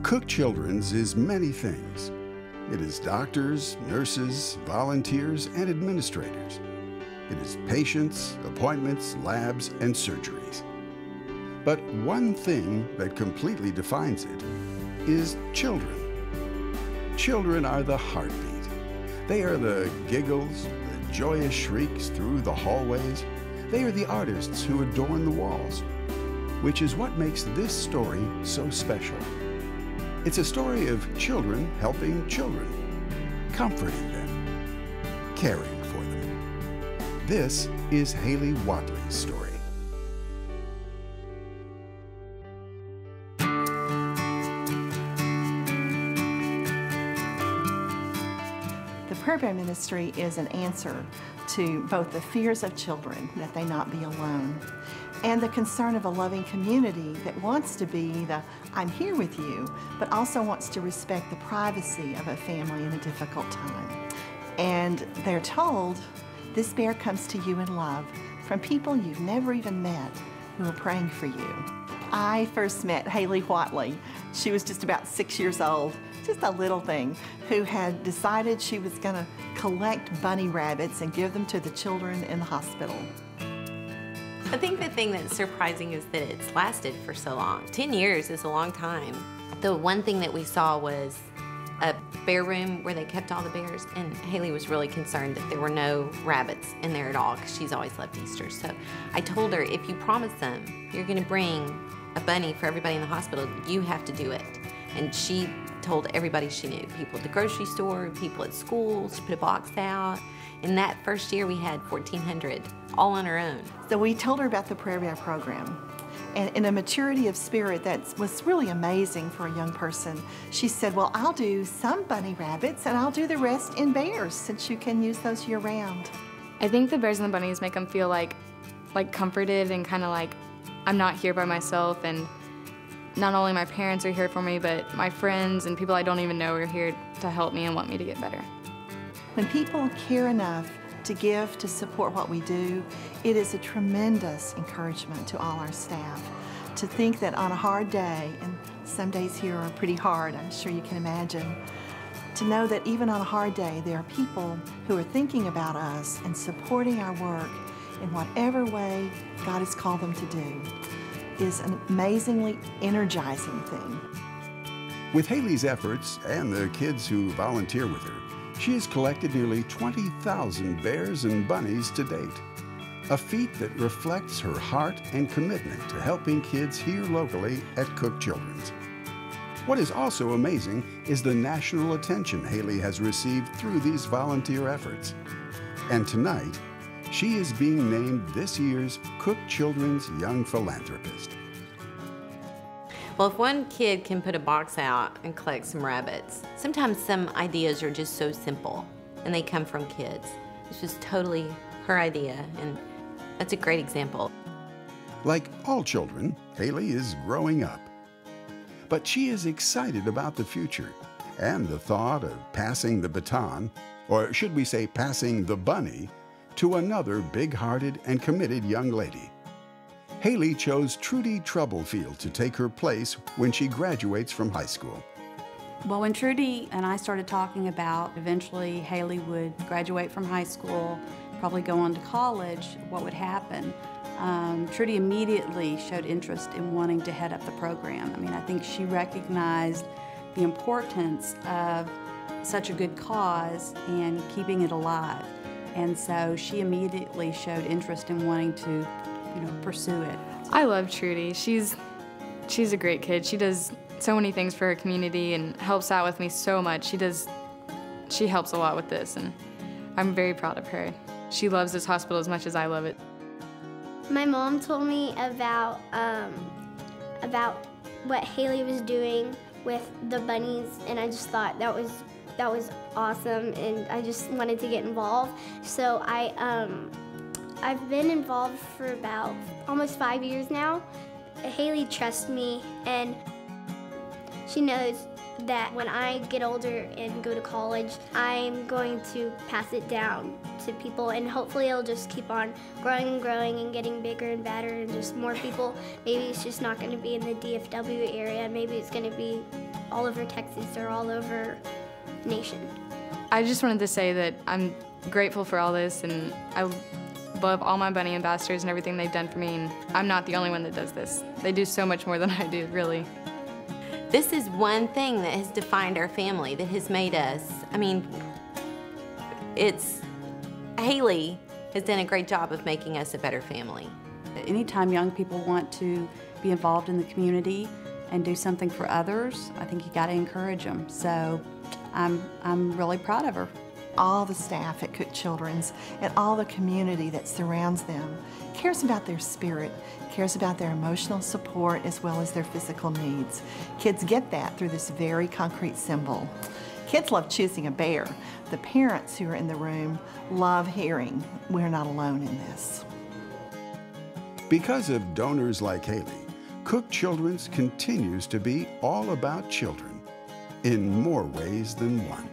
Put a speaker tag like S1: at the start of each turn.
S1: Cook Children's is many things. It is doctors, nurses, volunteers, and administrators. It is patients, appointments, labs, and surgeries. But one thing that completely defines it is children. Children are the heartbeat. They are the giggles, the joyous shrieks through the hallways. They are the artists who adorn the walls, which is what makes this story so special. It's a story of children helping children, comforting them, caring for them. This is Haley Watley's story.
S2: The prayer ministry is an answer to both the fears of children, that they not be alone, and the concern of a loving community that wants to be the I'm here with you, but also wants to respect the privacy of a family in a difficult time. And they're told, this bear comes to you in love from people you've never even met who are praying for you. I first met Haley Watley. She was just about 6 years old, just a little thing, who had decided she was going to collect bunny rabbits and give them to the children in the hospital.
S3: I think the thing that's surprising is that it's lasted for so long. 10 years is a long time. The one thing that we saw was a bear room where they kept all the bears, and Haley was really concerned that there were no rabbits in there at all because she's always loved Easter. So I told her, if you promise them you're going to bring a bunny for everybody in the hospital, you have to do it. And she told everybody she knew, people at the grocery store, people at school. She put a box out. In that first year, we had 1,400, all on her own.
S2: So we told her about the Prayer Bear program. And in a maturity of spirit that was really amazing for a young person, she said, well, I'll do some bunny rabbits and I'll do the rest in bears, since you can use those year-round.
S4: I think the bears and the bunnies make them feel like comforted and kind of like I'm not here by myself, and not only my parents are here for me, but my friends and people I don't even know are here to help me and want me to get better.
S2: When people care enough to give, to support what we do, it is a tremendous encouragement to all our staff to think that on a hard day, and some days here are pretty hard, I'm sure you can imagine, to know that even on a hard day, there are people who are thinking about us and supporting our work in whatever way God has called them to do is an amazingly energizing thing.
S1: With Haley's efforts and the kids who volunteer with her, she has collected nearly 20,000 bears and bunnies to date, a feat that reflects her heart and commitment to helping kids here locally at Cook Children's. What is also amazing is the national attention Haley has received through these volunteer efforts. And tonight, she is being named this year's Cook Children's Young Philanthropist.
S3: Well, if one kid can put a box out and collect some rabbits, sometimes some ideas are just so simple and they come from kids. It's just totally her idea, and that's a great example.
S1: Like all children, Haley is growing up. But she is excited about the future and the thought of passing the baton, or should we say passing the bunny, to another big-hearted and committed young lady. Haley chose Trudie Troublefield to take her place when she graduates from high school.
S5: Well, when Trudie and I started talking about eventually Haley would graduate from high school, probably go on to college, what would happen, Trudie immediately showed interest in wanting to head up the program. I mean, I think she recognized the importance of such a good cause and keeping it alive. And so she immediately showed interest in wanting to, pursue it.
S4: I love Trudie. She's a great kid. She does so many things for her community and helps out with me so much. She helps a lot with this, and I'm very proud of her. She loves this hospital as much as I love it.
S6: My mom told me about what Haley was doing with the bunnies, and I just thought that was awesome, and I just wanted to get involved. So I've been involved for about almost 5 years now. Haley trusts me, and she knows that when I get older and go to college, I'm going to pass it down to people, and hopefully it'll just keep on growing and growing and getting bigger and better, and just more people. Maybe it's just not going to be in the DFW area. Maybe it's going to be all over Texas or all over the nation.
S4: I just wanted to say that I'm grateful for all this, and I love all my bunny ambassadors and everything they've done for me, and I'm not the only one that does this. They do so much more than I do, really.
S3: This is one thing that has defined our family, that has made us, I mean, Haley has done a great job of making us a better family.
S5: Anytime young people want to be involved in the community and do something for others, I think you got to encourage them. So I'm really proud of her.
S2: All the staff at Cook Children's and all the community that surrounds them cares about their spirit, cares about their emotional support as well as their physical needs. Kids get that through this very concrete symbol. Kids love choosing a bear. The parents who are in the room love hearing, we're not alone in this.
S1: Because of donors like Haley, Cook Children's continues to be all about children in more ways than one.